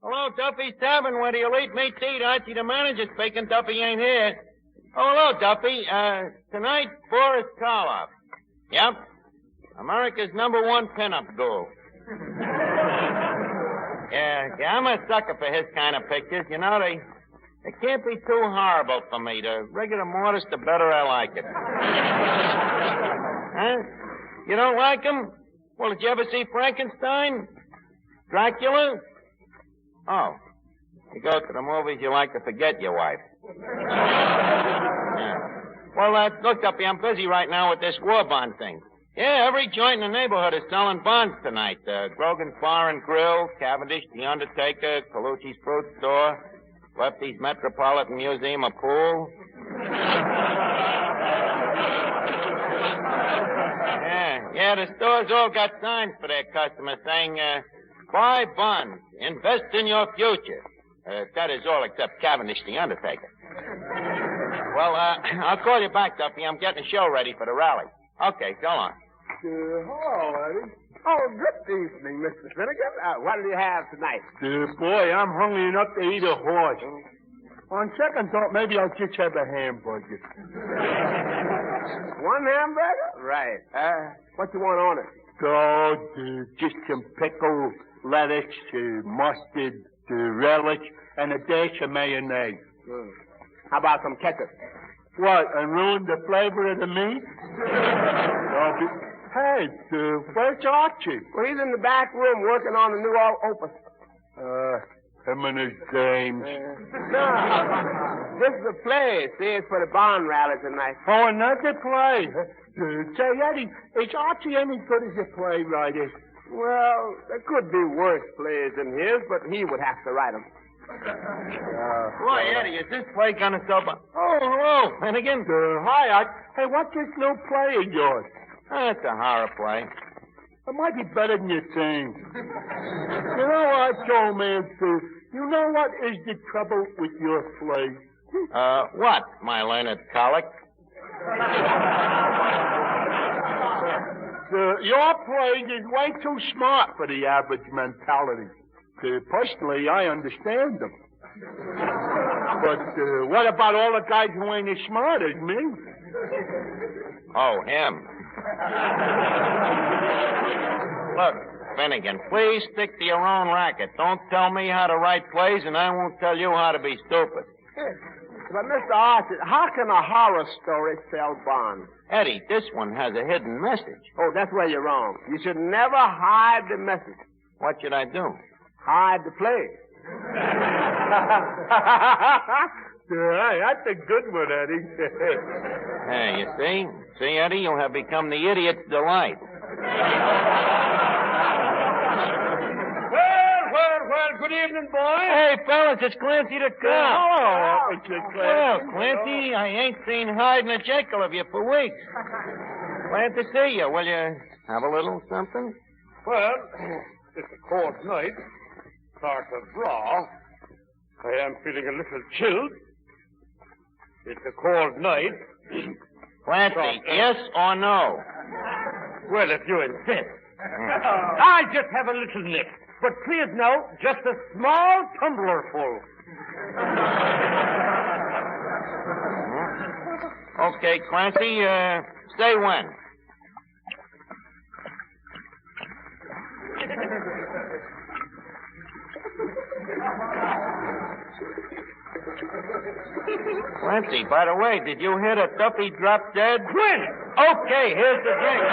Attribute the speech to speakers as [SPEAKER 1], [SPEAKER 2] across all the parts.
[SPEAKER 1] Hello, Duffy's Tavern, where the elite meets eat. Archie, the manager, speaking. Duffy ain't here. Oh, hello, Duffy. Tonight, Boris Karloff. Yep. America's #1 pinup ghoul. Yeah, I'm a sucker for his kind of pictures. You know, they can't be too horrible for me. The regular modest, the better I like it. Huh? You don't like him? Well, did you ever see Frankenstein? Dracula? Oh. You go to the movies, you like to forget your wife. Yeah. Well, look, Duffy, I'm busy right now with this war bond thing. Yeah, every joint in the neighborhood is selling bonds tonight. Grogan's Bar and Grill, Cavendish, The Undertaker, Colucci's Fruit Store, Lefty's Metropolitan Museum of Pool. Yeah, the stores all got signs for their customers saying, buy bonds, invest in your future. That is all except Cavendish, The Undertaker. Well, I'll call you back, Duffy. I'm getting a show ready for the rally. Okay, so long.
[SPEAKER 2] Hello, Eddie. Oh, good evening, Mr. Finnegan. What do you have tonight?
[SPEAKER 3] Boy, I'm hungry enough to eat a horse. On second thought, maybe I'll just have a hamburger.
[SPEAKER 2] One hamburger? Right. What you want on it?
[SPEAKER 3] Oh, just some pickle, lettuce, mustard, relish, and a dash of mayonnaise.
[SPEAKER 2] How about some ketchup?
[SPEAKER 3] What, and ruin the flavor of the meat? Hey, where's Archie?
[SPEAKER 2] Well, he's in the back room working on the new opus.
[SPEAKER 3] Him and his dames.
[SPEAKER 2] No, this is a play. See, it's for the bond rally tonight.
[SPEAKER 3] Oh, another play. Say, Eddie, is Archie any good as a playwright?
[SPEAKER 2] Well, there could be worse plays than his, but he would have to write them.
[SPEAKER 1] Boy, Eddie, is this play gonna sell? Oh, hello, Finnegan.
[SPEAKER 3] Hi, Art. Hey, what's this new play of yours?
[SPEAKER 1] It's a horror play.
[SPEAKER 3] It might be better than you think. You know what, old man, you know what is the trouble with your play?
[SPEAKER 1] What, my learned colic?
[SPEAKER 3] Your play is way too smart for the average mentality. Personally, I understand them. But what about all the guys who ain't as smart as me?
[SPEAKER 1] Oh, him. Look, Finnegan, please stick to your own racket. Don't tell me how to write plays, and I won't tell you how to be stupid.
[SPEAKER 2] But, Mr. Archer, how can a horror story sell bonds?
[SPEAKER 1] Eddie, this one has a hidden message.
[SPEAKER 2] Oh, that's where you're wrong. You should never hide the message.
[SPEAKER 1] What should I do?
[SPEAKER 2] Hide the play.
[SPEAKER 3] That's a good one, Eddie.
[SPEAKER 1] Hey, you see? See, Eddie, you have become the idiot's delight.
[SPEAKER 3] Well, good evening, boy.
[SPEAKER 1] Hey, fellas, it's Clancy the cop.
[SPEAKER 3] Hello, Mr. Clancy.
[SPEAKER 1] Well, Clancy, I ain't seen Hyde and a Jekyll of you for weeks. Glad to see you. Will you have a little something?
[SPEAKER 3] Well, it's a cold night. Start to draw. I am feeling a little chilled. It's a cold night.
[SPEAKER 1] Clancy, yes or no?
[SPEAKER 3] Well, if you insist. I just have a little nip. But please note, just a small tumbler full.
[SPEAKER 1] Okay, Clancy, say when. Clancy, by the way, did you hear that Duffy dropped dead?
[SPEAKER 3] When?
[SPEAKER 1] Okay, here's the drink.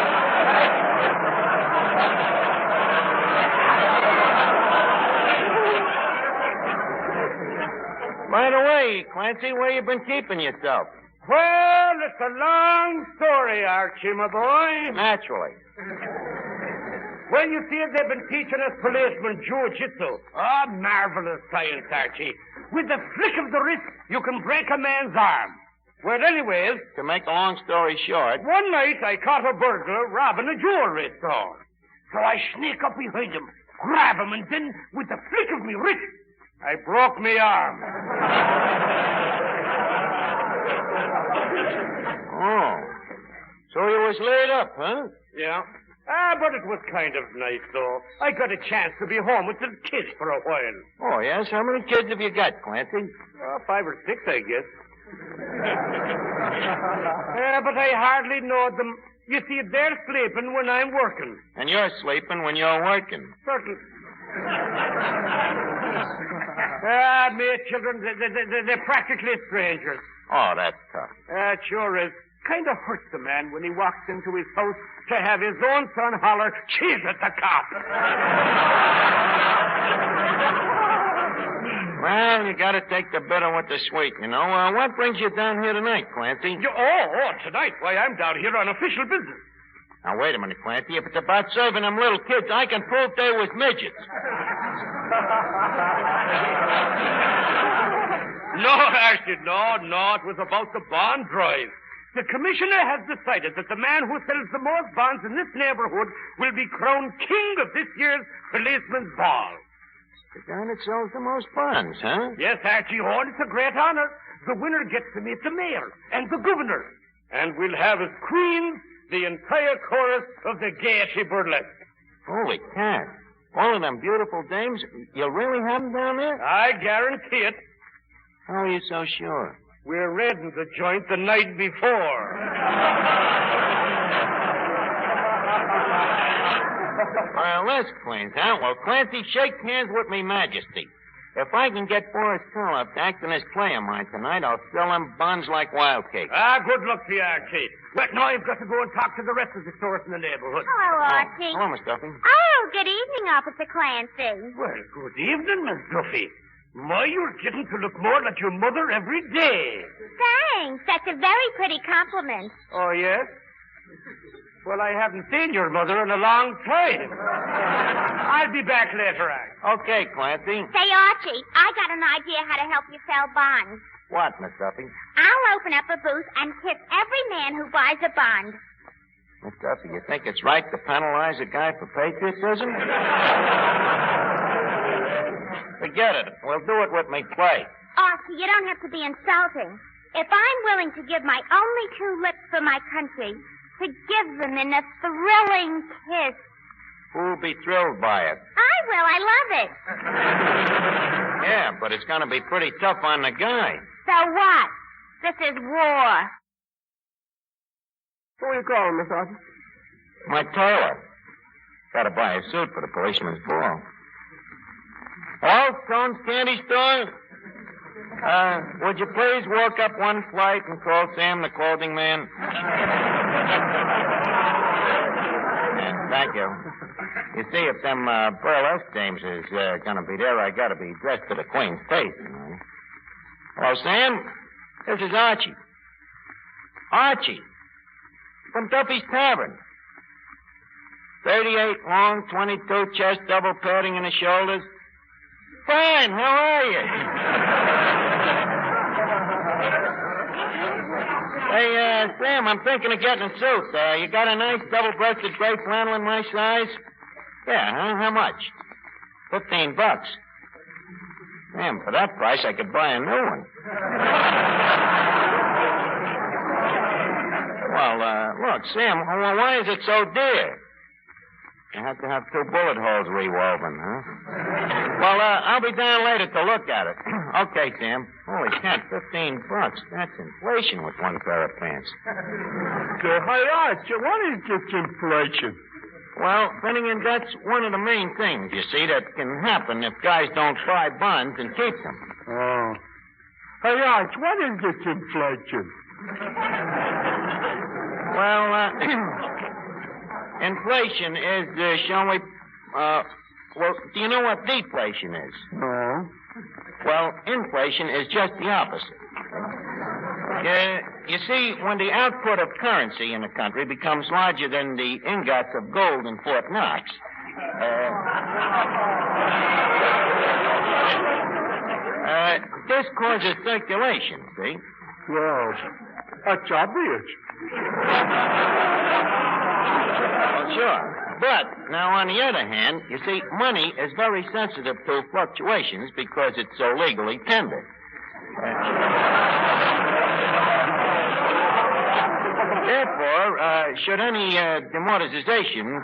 [SPEAKER 1] By the way, Clancy, where you been keeping yourself?
[SPEAKER 3] Well, it's a long story, Archie, my boy.
[SPEAKER 1] Naturally.
[SPEAKER 3] Well, you see, they've been teaching us policemen jiu-jitsu. Oh, marvelous science, Archie. With the flick of the wrist, you can break a man's arm. Well, anyways...
[SPEAKER 1] To make a long story short...
[SPEAKER 3] One night, I caught a burglar robbing a jewelry store. So I sneak up behind him, grab him, and then, with the flick of me wrist, I broke me arm.
[SPEAKER 1] Oh. So you was laid up, huh?
[SPEAKER 3] Yeah. But it was kind of nice, though. I got a chance to be home with the kids for a while.
[SPEAKER 1] Oh, yes? How many kids have you got, Clancy?
[SPEAKER 3] 5 or 6, I guess. But I hardly know them. You see, they're sleeping when I'm working.
[SPEAKER 1] And you're sleeping when you're working.
[SPEAKER 3] Certain. Me children, they're practically strangers.
[SPEAKER 1] Oh, that's tough.
[SPEAKER 3] It sure is. Kind of hurts the man when he walks into his house to have his own son holler, "Cheese at the cop."
[SPEAKER 1] Well, you gotta take the bitter with the sweet, you know. What brings you down here tonight, Clancy?
[SPEAKER 3] Tonight? Why, I'm down here on official business.
[SPEAKER 1] Now, wait a minute, Clancy. If it's about serving them little kids, I can prove they was midgets.
[SPEAKER 3] No, Archie, no. It was about the bond drive. The commissioner has decided that the man who sells the most bonds in this neighborhood will be crowned king of this year's policeman's ball.
[SPEAKER 1] The guy that sells the most bonds, huh?
[SPEAKER 3] Yes, Archie, it's a great honor. The winner gets to meet the mayor and the governor. And we'll have as queens the entire chorus of the Gaiety Burlesque.
[SPEAKER 1] Holy cat. All of them beautiful dames, you'll really have them down there?
[SPEAKER 3] I guarantee it.
[SPEAKER 1] How are you so sure?
[SPEAKER 3] We're raiding the joint the night before.
[SPEAKER 1] Well, that's clean, huh? Well, Clancy, shake hands with me majesty. If I can get Boris Karloff to act in his play of mine tonight, I'll sell them buns like wild cake.
[SPEAKER 3] Good luck to you, Archie. But now I've got to go and talk to the rest of the stores in the neighborhood.
[SPEAKER 4] Hello, Archie.
[SPEAKER 1] Hello, Miss Duffy.
[SPEAKER 4] Oh, good evening, Officer Clancy.
[SPEAKER 3] Well, good evening, Miss Duffy. My, you're getting to look more like your mother every day.
[SPEAKER 4] Thanks. That's a very pretty compliment.
[SPEAKER 3] Oh, yes? Well, I haven't seen your mother in a long time. I'll be back later, Archie.
[SPEAKER 1] Okay, Clancy.
[SPEAKER 4] Say, Archie, I got an idea how to help you sell bonds.
[SPEAKER 1] What, Miss Duffy?
[SPEAKER 4] I'll open up a booth and tip every man who buys a bond.
[SPEAKER 1] Miss Duffy, you think it's right to penalize a guy for patriotism? Forget it. We'll do it with me play.
[SPEAKER 4] Archie, you don't have to be insulting. If I'm willing to give my only 2 lips for my country, to give them in a thrilling kiss.
[SPEAKER 1] Who'll be thrilled by it?
[SPEAKER 4] I will. I love it.
[SPEAKER 1] Yeah, but it's going to be pretty tough on the guy.
[SPEAKER 4] So what? This is war.
[SPEAKER 2] Who are you calling, Miss Archie?
[SPEAKER 1] My tailor. Got to buy a suit for the policeman's ball. Hello, Stone's Candy Store? Would you please walk up one flight and call Sam the clothing man? Yeah, thank you. You see, if them burlesque dames is going to be there, I got to be dressed to the Queen's taste, you know. Hello, Sam? This is Archie. Archie. From Duffy's Tavern. 38 long, 22 chest, double padding in the shoulders. Fine, how are you? Hey, Sam, I'm thinking of getting a suit. You got a nice double-breasted gray flannel in my size? Yeah, huh? How much? $15. Damn, for that price, I could buy a new one. Well, look, Sam, why is it so dear? You have to have 2 bullet holes rewoven, huh? Well, I'll be down later to look at it. Okay, Sam. Holy cat, $15. That's inflation with one pair of pants.
[SPEAKER 2] Hey, Archie, what is this inflation?
[SPEAKER 1] Well, Finnegan, that's one of the main things, you see, that can happen if guys don't buy bonds and keep them.
[SPEAKER 2] Oh. Hey, Archie, what is this inflation?
[SPEAKER 1] Well, inflation is, shall we, well, do you know what deflation is?
[SPEAKER 2] No.
[SPEAKER 1] Well, inflation is just the opposite. You see, when the output of currency in a country becomes larger than the ingots of gold in Fort Knox, this causes circulation, see?
[SPEAKER 2] Well, that's obvious.
[SPEAKER 1] Well, sure. But, now, on the other hand, you see, money is very sensitive to fluctuations because it's so legally tendered. Therefore, should any demortization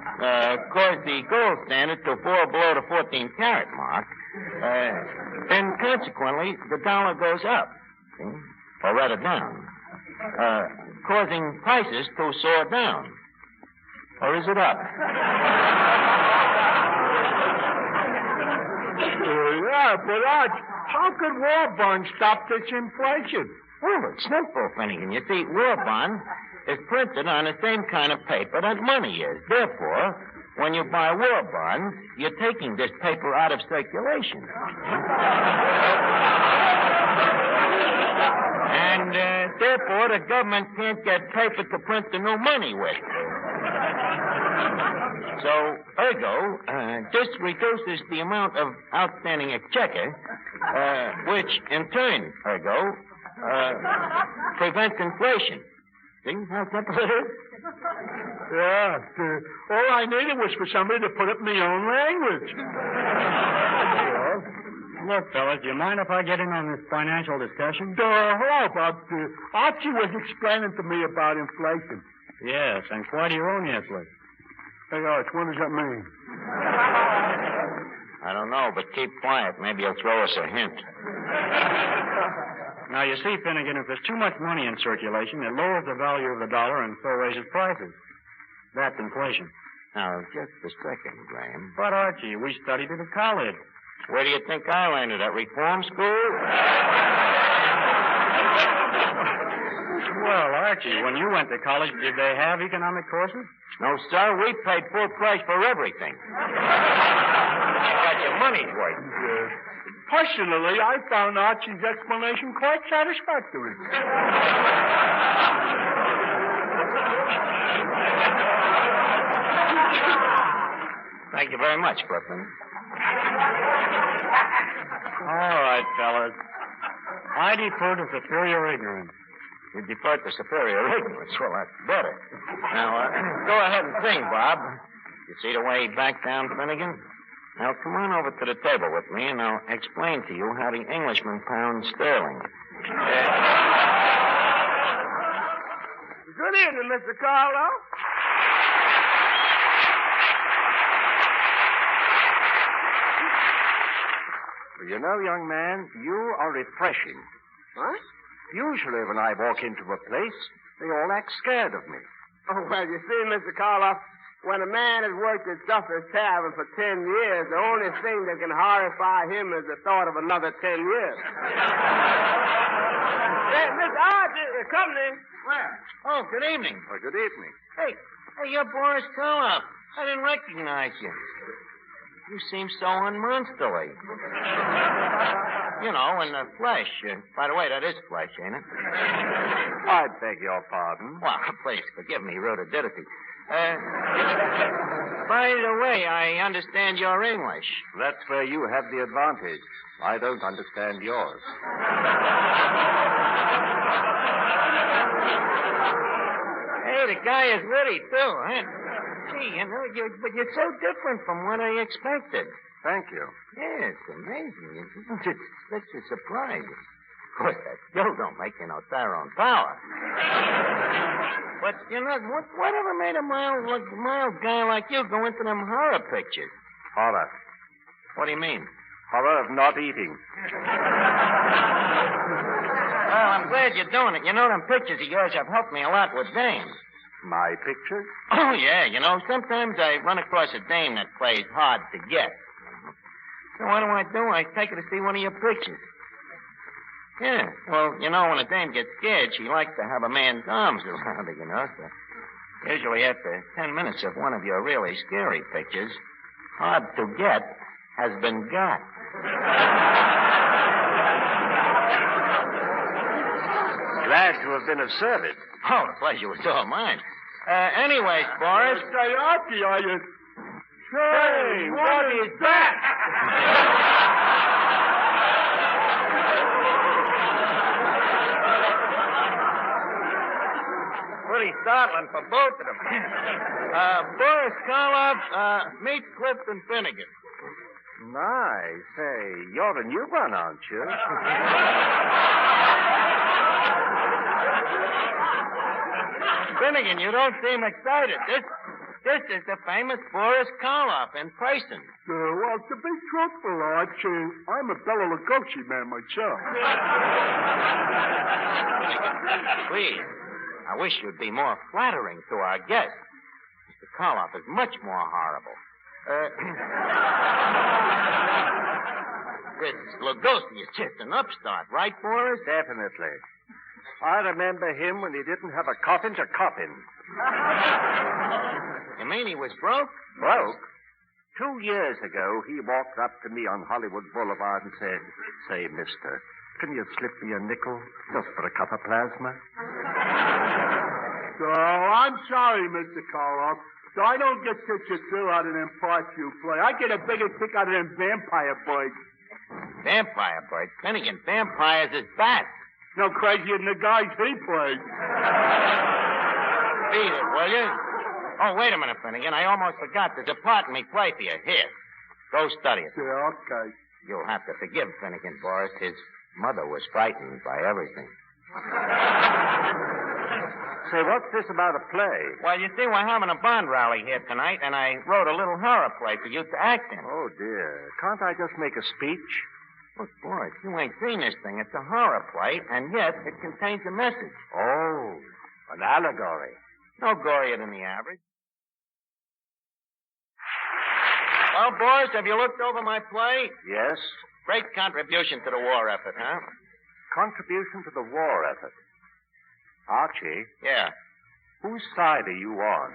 [SPEAKER 1] cause the gold standard to fall below the 14-carat mark, then consequently the dollar goes up, see? Or rather down, causing prices to soar down. Or is it up?
[SPEAKER 2] Yeah, but Arch, how could war bonds stop this inflation?
[SPEAKER 1] Well, it's simple, Finnegan. You see, war bond is printed on the same kind of paper that money is. Therefore, when you buy war bonds, you're taking this paper out of circulation. And therefore, the government can't get paper to print the new money with. So, ergo, this reduces the amount of outstanding exchequer, which in turn, ergo, prevents inflation. See how simple it is?
[SPEAKER 2] Yeah. All I needed was for somebody to put it in my own language.
[SPEAKER 5] Look, fellas, do you mind if I get in on this financial discussion?
[SPEAKER 2] Hello, Bob. Archie was explaining to me about inflation.
[SPEAKER 5] Yes, and quite erroneously.
[SPEAKER 2] Hey, Arch, what does that mean?
[SPEAKER 1] I don't know, but keep quiet. Maybe you'll throw us a hint.
[SPEAKER 5] Now, you see, Finnegan, if there's too much money in circulation, it lowers the value of the dollar and so raises prices. That's inflation.
[SPEAKER 1] Now, just a second, Graham.
[SPEAKER 5] But, Archie, we studied it at college.
[SPEAKER 1] Where do you think I learned it? At reform school?
[SPEAKER 5] Well, Archie, when you went to college, did they have economic courses?
[SPEAKER 1] No, sir. We paid full price for everything. You got your money's worth.
[SPEAKER 2] Personally, I found Archie's explanation quite satisfactory.
[SPEAKER 1] Thank you very much, Clifton.
[SPEAKER 5] All right, fellas. I defer to superior ignorance.
[SPEAKER 1] You defer to superior ignorance. Well, that's better. Now, go ahead and sing, Bob. You see the way he backed down, Finnegan? Now, come on over to the table with me, and I'll explain to you how the Englishman pounds sterling.
[SPEAKER 2] Good evening, Mr. Karloff.
[SPEAKER 6] You know, young man, you are refreshing.
[SPEAKER 2] What?
[SPEAKER 6] Usually when I walk into a place, they all act scared of me.
[SPEAKER 2] Oh, well, you see, Mr. Karloff, when a man has worked at Duffy's Tavern for 10 years, the only thing that can horrify him is the thought of another 10 years. Hey, Miss Archie, company.
[SPEAKER 1] Where? Oh, good evening.
[SPEAKER 6] Well, good evening.
[SPEAKER 1] Hey, you're Boris Karloff. I didn't recognize you. You seem so unmonsterly. You know, in the flesh. By the way, that is flesh, ain't it?
[SPEAKER 6] I beg your pardon.
[SPEAKER 1] Well, please forgive me rudidity. By the way, I understand your English.
[SPEAKER 6] That's where you have the advantage. I don't understand yours.
[SPEAKER 1] Hey, the guy is witty, too, huh? Gee, you know, but you're so different from what I expected.
[SPEAKER 6] Thank you.
[SPEAKER 1] Yeah, it's amazing. It's such a surprise. Of course, that still don't make you no Tyrone Power. But, you know, whatever made a mild guy like you go into them horror pictures?
[SPEAKER 6] Horror.
[SPEAKER 1] What do you mean?
[SPEAKER 6] Horror of not eating.
[SPEAKER 1] Well, I'm glad you're doing it. You know, them pictures of yours have helped me a lot with dames.
[SPEAKER 6] My pictures?
[SPEAKER 1] Oh, yeah. You know, sometimes I run across a dame that plays hard to get. So what do? I take her to see one of your pictures. Yeah. Well, you know, when a dame gets scared, she likes to have a man's arms around her, you know. So usually after 10 minutes of one of your really scary pictures, hard to get has been got.
[SPEAKER 6] Glad to have been of service.
[SPEAKER 1] Oh, the pleasure was all mine. Anyways, Boris.
[SPEAKER 2] Say, Archie, are you...
[SPEAKER 1] Say, what is that? Pretty startling for both of them. Boris Karloff, meet Clifton Finnegan.
[SPEAKER 6] My, say, you're a new one, aren't you?
[SPEAKER 1] Finnegan, you don't seem excited. This is the famous Boris Karloff in person.
[SPEAKER 7] Well, to be truthful, Arch, I'm a Bela Lugosi man myself.
[SPEAKER 1] Please, I wish you'd be more flattering to our guest. Mr. Karloff is much more horrible. This Lugosi is just an upstart, right, Boris?
[SPEAKER 6] Definitely. I remember him when he didn't have a coffin to cop in.
[SPEAKER 1] You mean he was broke?
[SPEAKER 6] Broke? 2 years ago, he walked up to me on Hollywood Boulevard and said, "Say, mister, can you slip me a nickel just for a cup of plasma?"
[SPEAKER 7] So, I'm sorry, Mr. Karloff. So I don't get such a thrill out of them parts you play. I get a bigger kick out of them vampire birds.
[SPEAKER 1] Vampire bird? Finnegan, vampires is bats.
[SPEAKER 7] No crazier than the guys he plays.
[SPEAKER 1] Beat it, will you? Oh, wait a minute, Finnegan. I almost forgot. There's a part in me play for you. Here. Go study it.
[SPEAKER 7] Yeah, okay.
[SPEAKER 1] You'll have to forgive Finnegan, Boris. His mother was frightened by everything.
[SPEAKER 6] Say, what's this about a play?
[SPEAKER 1] Well, you see, we're having a bond rally here tonight, and I wrote a little horror play for you to act in.
[SPEAKER 6] Oh, dear. Can't I just make a speech?
[SPEAKER 1] Look, Boris, you ain't seen this thing. It's a horror play, and yet it contains a message.
[SPEAKER 6] Oh, an allegory.
[SPEAKER 1] No gorier than the average. Well, Boris, have you looked over my play?
[SPEAKER 6] Yes.
[SPEAKER 1] Great contribution to the war effort, huh?
[SPEAKER 6] Contribution to the war effort. Archie,
[SPEAKER 1] Yeah.
[SPEAKER 6] whose side are you on?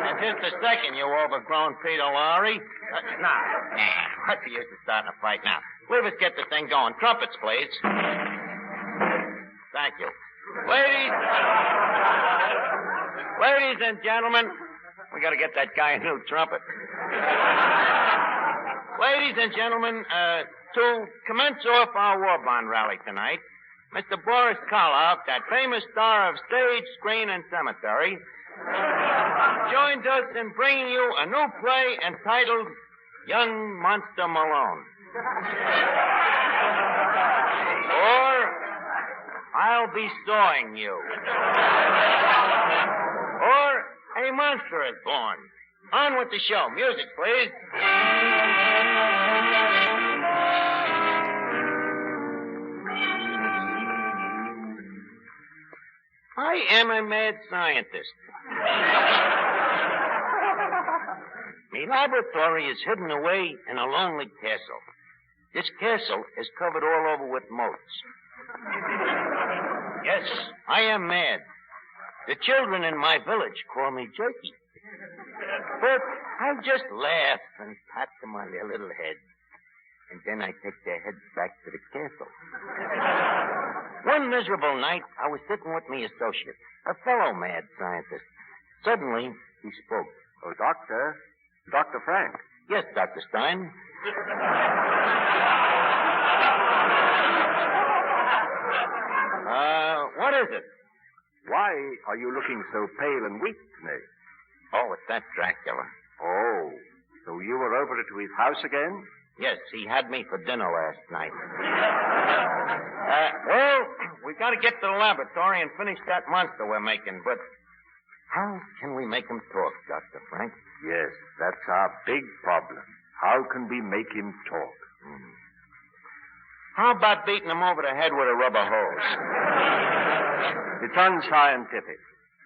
[SPEAKER 1] And just a second, you overgrown Peter Lorre. Nah. What's the use of starting a fight now? Leave us get the thing going. Trumpets, please. Thank you. Ladies and gentlemen, we got to get that guy a new trumpet. Ladies and gentlemen, to commence off our war bond rally tonight, Mr. Boris Karloff, that famous star of stage, screen, and cemetery, joins us in bringing you a new play entitled Young Monster Malone. Or I'll Be Sawing You. Or A Monster is Born. On with the show. Music, please. I am a mad scientist. My laboratory is hidden away in a lonely castle. This castle is covered all over with moats. Yes, I am mad. The children in my village call me Jerky. But I just laugh and pat them on their little heads. And then I take their heads back to the castle. One miserable night, I was sitting with my associate, a fellow mad scientist. Suddenly, he spoke.
[SPEAKER 6] Oh, Doctor. Dr. Frank.
[SPEAKER 1] Yes, Dr. Stein. What is it?
[SPEAKER 6] Why are you looking so pale and weak today?
[SPEAKER 1] Oh, it's that Dracula.
[SPEAKER 6] Oh, so you were over to his house again?
[SPEAKER 1] Yes, he had me for dinner last night. Well, we've got to get to the laboratory and finish that monster we're making, but how can we make him talk, Dr. Frank?
[SPEAKER 6] Yes, that's our big problem. How can we make him talk?
[SPEAKER 1] How about beating him over the head with a rubber hose?
[SPEAKER 6] It's unscientific.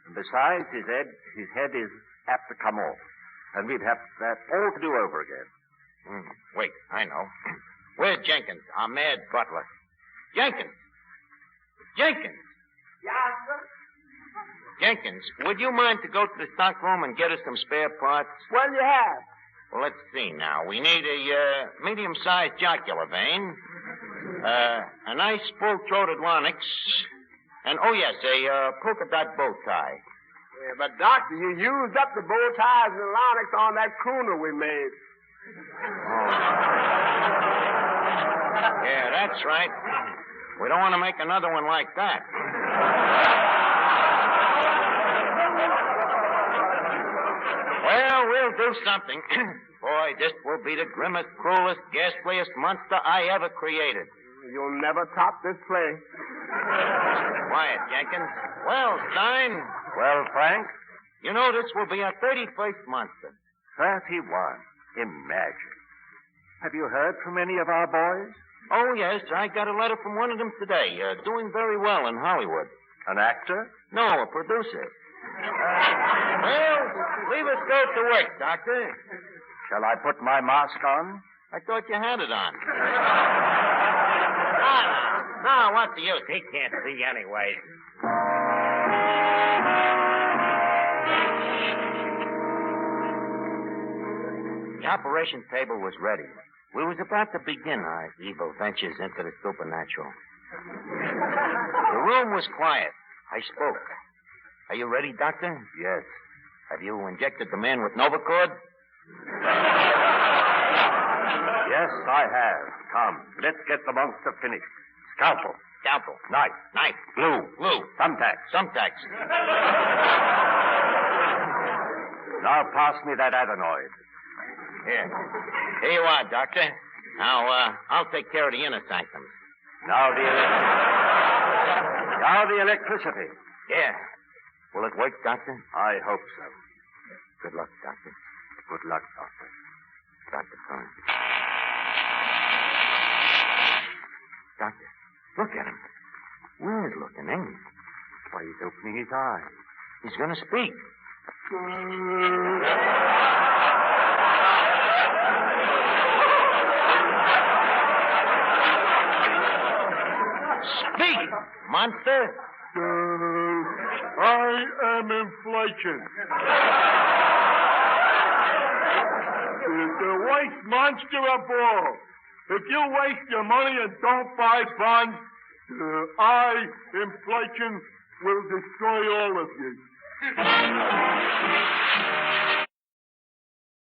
[SPEAKER 6] And besides, his head is apt to come off. And we'd have that all to do over again.
[SPEAKER 1] Wait, I know. Where's Jenkins, our mad butler? Jenkins! Jenkins!
[SPEAKER 2] Yes, sir?
[SPEAKER 1] Jenkins, would you mind to go to the stock room and get us some spare parts?
[SPEAKER 2] What do you have?
[SPEAKER 1] Well, let's see now. We need a medium-sized jocular vein, a nice full-throated larynx, and, oh, yes, a polka dot bow tie.
[SPEAKER 2] Yeah, but, Doctor, you used up the bow ties and larynx on that crooner we made.
[SPEAKER 1] Yeah, that's right. We don't want to make another one like that. Well, we'll do something. Boy, this will be the grimmest, cruelest, ghastliest monster I ever created.
[SPEAKER 2] You'll never top this play.
[SPEAKER 1] Quiet, Jenkins. Well, Stein,
[SPEAKER 6] Well, Frank,
[SPEAKER 1] you know this will be our 31st monster.
[SPEAKER 6] 31. Imagine. Have you heard from any of our boys?
[SPEAKER 1] Oh, yes, I got a letter from one of them today. Doing very well in Hollywood.
[SPEAKER 6] An actor?
[SPEAKER 1] No, a producer. Well, leave us go to work, Doctor.
[SPEAKER 6] Shall I put my mask on?
[SPEAKER 1] I thought you had it on. No, what's the use? He can't see anyway. The operation table was ready. We was about to begin our evil ventures into the supernatural. The room was quiet. I spoke. Are you ready, Doctor?
[SPEAKER 6] Yes.
[SPEAKER 1] Have you injected the man with Novacord?
[SPEAKER 6] Yes, I have. Come, let's get the monster finished. Scalpel.
[SPEAKER 1] Scalpel.
[SPEAKER 6] Knife.
[SPEAKER 1] Knife.
[SPEAKER 6] Glue.
[SPEAKER 1] Glue.
[SPEAKER 6] Thumbtack.
[SPEAKER 1] Thumbtacks.
[SPEAKER 6] Now pass me that adenoid.
[SPEAKER 1] Here you are, Doctor. Now, I'll take care of the inner sanctums.
[SPEAKER 6] Now the electricity.
[SPEAKER 1] Yeah. Will it work, Doctor?
[SPEAKER 6] I hope so.
[SPEAKER 1] Good luck, Doctor.
[SPEAKER 6] Good luck, Doctor.
[SPEAKER 1] Dr. Thorne. Doctor, look at him. Weird looking, ain't he?
[SPEAKER 6] Why, he's opening his eyes.
[SPEAKER 1] He's going to speak. Speak, monster.
[SPEAKER 7] I am inflation. The worst monster of all. If you waste your money and don't buy bonds, I, inflation, will destroy all of you.